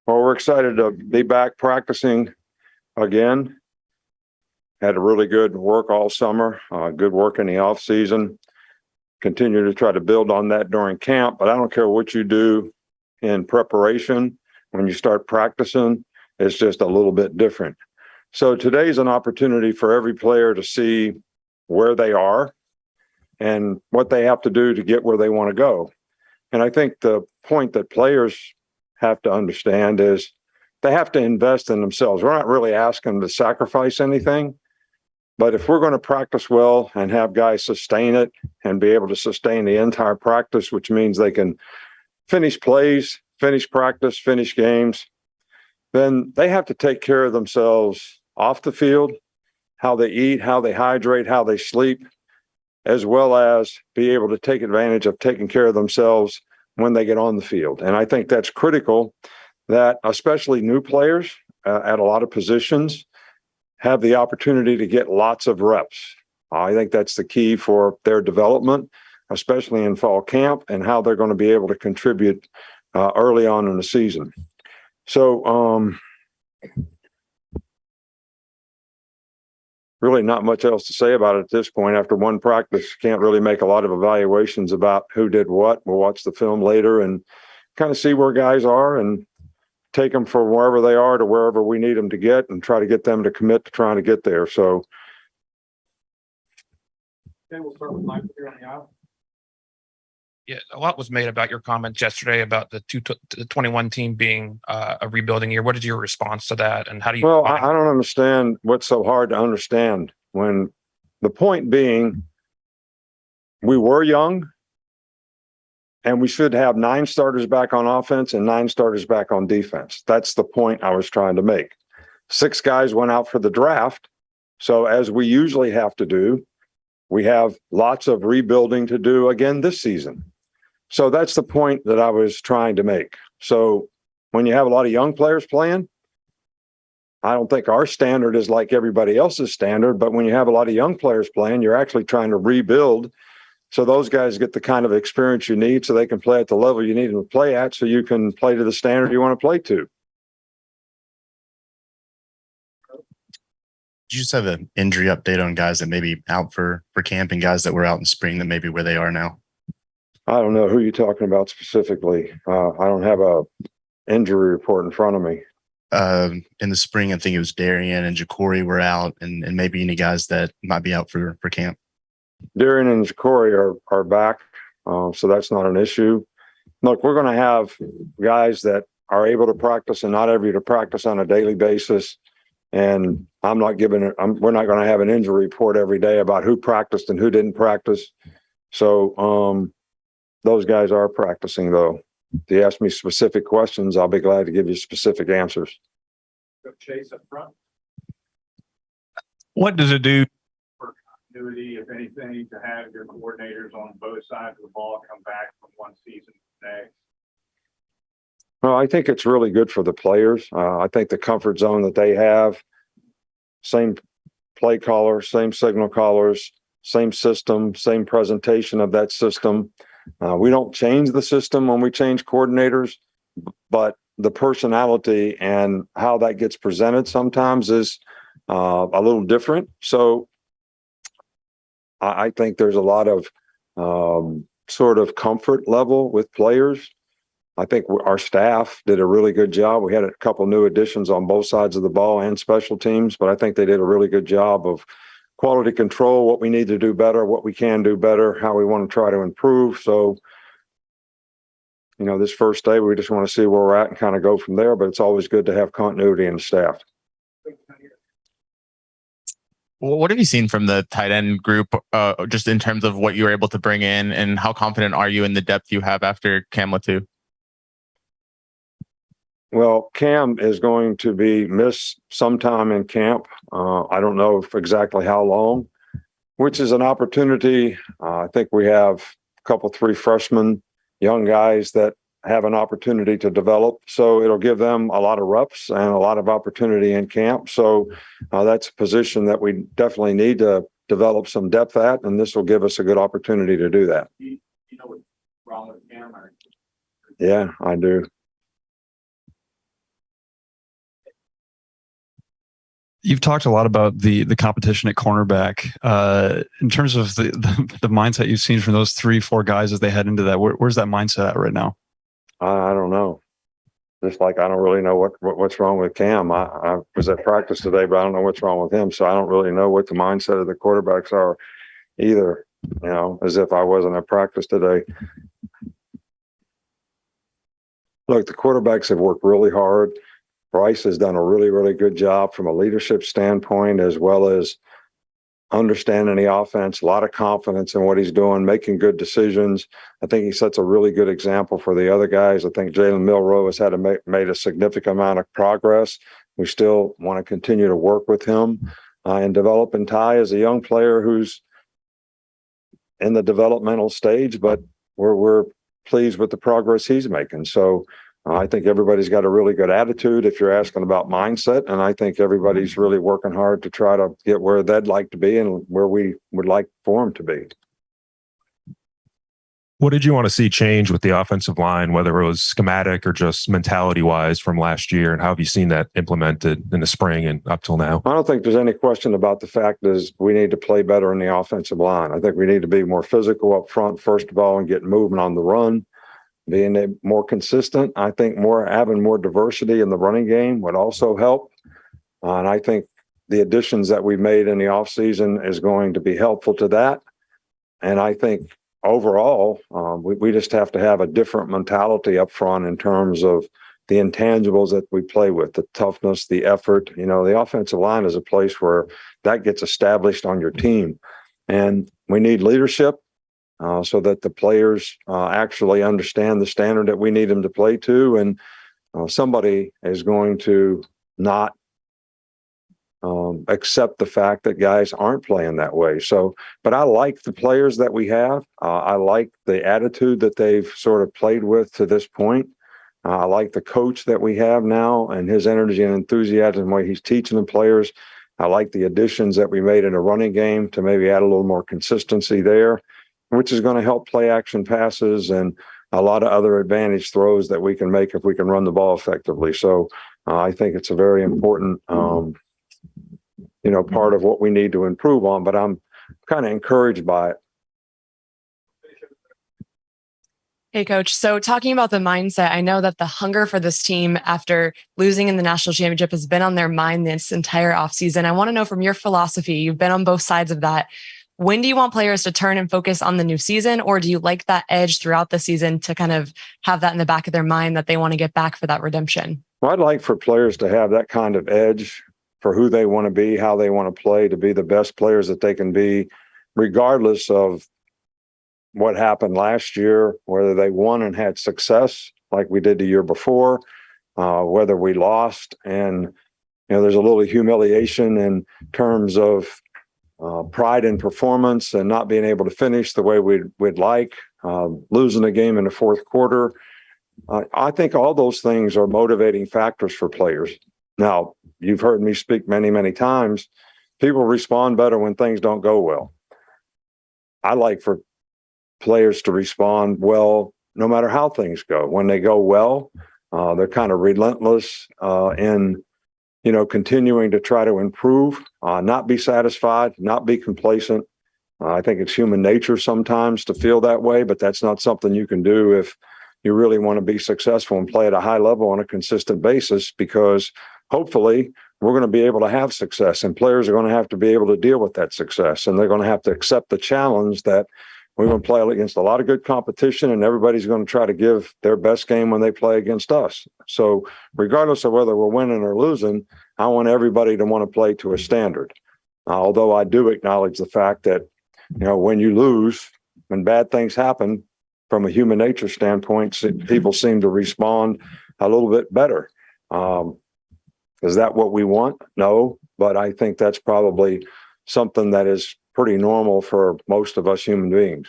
Well, we're excited to be back practicing again. Had a really good work all summer, good work in the off season. Continue to try to build on that during camp, but I don't care what you do in preparation. When you start practicing, it's just a little bit different. So today's an opportunity for every player to see where they are and what they have to do to get where they want to go. And I think the point that players have to understand is they have to invest in themselves. We're not really asking them to sacrifice anything, but if we're going to practice well and have guys sustain it and be able to sustain the entire practice, which means they can finish plays, finish practice, finish games, then they have to take care of themselves off the field, how they eat, how they hydrate, how they sleep, as well as be able to take advantage of taking care of themselves when they get on the field. And I think that's critical, that especially new players at a lot of positions have the opportunity to get lots of reps. I think that's the key for their development, especially in fall camp, and how they're going to be able to contribute early on in the season. So really not much else to say about it at this point. After one practice, can't really make a lot of evaluations about who did what. We'll watch the film later and kind of see where guys are and take them from wherever they are to wherever we need them to get and try to get them to commit to trying to get there. So. Okay, we'll start with Michael here on the aisle. Yeah, a lot was made about your comments yesterday about the 21 team being a rebuilding year. What is your response to that, and how do you? Well, I don't understand what's so hard to understand. When the point being, we were young, and we should have 9 starters back on offense and 9 starters back on defense. That's the point I was trying to make. 6 guys went out for the draft, so as we usually have to do, we have lots of rebuilding to do again this season. So that's the point that I was trying to make. So when you have a lot of young players playing, I don't think our standard is like everybody else's standard, but when you have a lot of young players playing, you're actually trying to rebuild so those guys get the kind of experience you need so they can play at the level you need them to play at so you can play to the standard you want to play to. Do you just have an injury update on guys that may be out for camp and guys that were out in spring that maybe where they are now? I don't know who you're talking about specifically. I don't have a injury report in front of me. In the spring, I think it was Darian and Ja'Cory were out, and maybe any guys that might be out for camp. Darian and Ja'Cory are back, so that's not an issue. Look, we're going to have guys that are able to practice and not able to practice on a daily basis. And we're not going to have an injury report every day about who practiced and who didn't practice. So those guys are practicing, though. If you ask me specific questions, I'll be glad to give you specific answers. Chase up front. What does it do For continuity, if anything, to have your coordinators on both sides of the ball come back from one season to the next? Well, I think it's really good for the players. I think the comfort zone that they have, same play caller, same signal callers, same system, same presentation of that system. We don't change the system when we change coordinators, but the personality and how that gets presented sometimes is a little different. So I think there's a lot of sort of comfort level with players. I think our staff did a really good job. We had a couple new additions on both sides of the ball and special teams, but I think they did a really good job of quality control, what we need to do better, what we can do better, how we want to try to improve. So, this first day, we just want to see where we're at and kind of go from there, but it's always good to have continuity in the staff. What have you seen from the tight end group, just in terms of what you were able to bring in, and how confident are you in the depth you have after Cam Latu? Well, Cam is going to be missed sometime in camp. I don't know exactly how long, which is an opportunity. I think we have a couple, 3 freshmen, young guys that have an opportunity to develop. So it'll give them a lot of reps and a lot of opportunity in camp. So that's a position that we definitely need to develop some depth at, and this will give us a good opportunity to do that. You know what's wrong with Cam? Yeah, I do. You've talked a lot about the competition at cornerback. In terms of the mindset you've seen from those 3-4 guys as they head into that, where's that mindset at right now? I don't know. Just like I don't really know what's wrong with Cam. I was at practice today, but I don't know what's wrong with him. So I don't really know what the mindset of the quarterbacks are either, as if I wasn't at practice today. Look, the quarterbacks have worked really hard. Bryce has done a really, really good job from a leadership standpoint, as well as understanding the offense, a lot of confidence in what he's doing, making good decisions. I think he sets a really good example for the other guys. I think Jalen Milroe has had made a significant amount of progress. We still want to continue to work with him and develop. And Ty is a young player who's in the developmental stage, but we're pleased with the progress he's making. So I think everybody's got a really good attitude if you're asking about mindset. And I think everybody's really working hard to try to get where they'd like to be and where we would like for them to be. What did you want to see change with the offensive line, whether it was schematic or just mentality wise from last year? And how have you seen that implemented in the spring and up till now? I don't think there's any question about the fact is we need to play better in the offensive line. I think we need to be more physical up front, first of all, and get movement on the run. Being more consistent, I think having more diversity in the running game would also help. And I think the additions that we made in the offseason is going to be helpful to that. And I think overall, we just have to have a different mentality up front in terms of the intangibles that we play with, the toughness, the effort. The offensive line is a place where that gets established on your team. And we need leadership. So that the players actually understand the standard that we need them to play to. And somebody is going to not accept the fact that guys aren't playing that way. So, but I like the players that we have. I like the attitude that they've sort of played with to this point. I like the coach that we have now and his energy and enthusiasm, the way he's teaching the players. I like the additions that we made in a running game to maybe add a little more consistency there, which is going to help play action passes and a lot of other advantage throws that we can make if we can run the ball effectively. So I think it's a very important, part of what we need to improve on, but I'm kind of encouraged by it. Hey, Coach. So talking about the mindset, I know that the hunger for this team after losing in the national championship has been on their mind this entire offseason. I want to know from your philosophy, you've been on both sides of that. When do you want players to turn and focus on the new season, or do you like that edge throughout the season to kind of have that in the back of their mind that they want to get back for that redemption? Well, I'd like for players to have that kind of edge for who they want to be, how they want to play, to be the best players that they can be, regardless of what happened last year, whether they won and had success like we did the year before, whether we lost. And, there's a little humiliation in terms of pride in performance and not being able to finish the way we'd like, losing a game in the fourth quarter. I think all those things are motivating factors for players. Now, you've heard me speak many, many times. People respond better when things don't go well. I like for players to respond well no matter how things go. When they go well, they're kind of relentless in continuing to try to improve, not be satisfied, not be complacent. I think it's human nature sometimes to feel that way, but that's not something you can do if you really want to be successful and play at a high level on a consistent basis, because hopefully we're going to be able to have success and players are going to have to be able to deal with that success. And they're going to have to accept the challenge that we're going to play against a lot of good competition and everybody's going to try to give their best game when they play against us. So regardless of whether we're winning or losing, I want everybody to want to play to a standard. Although I do acknowledge the fact that, when you lose, when bad things happen, from a human nature standpoint, people seem to respond a little bit better. Is that what we want? No, but I think that's probably something that is pretty normal for most of us human beings.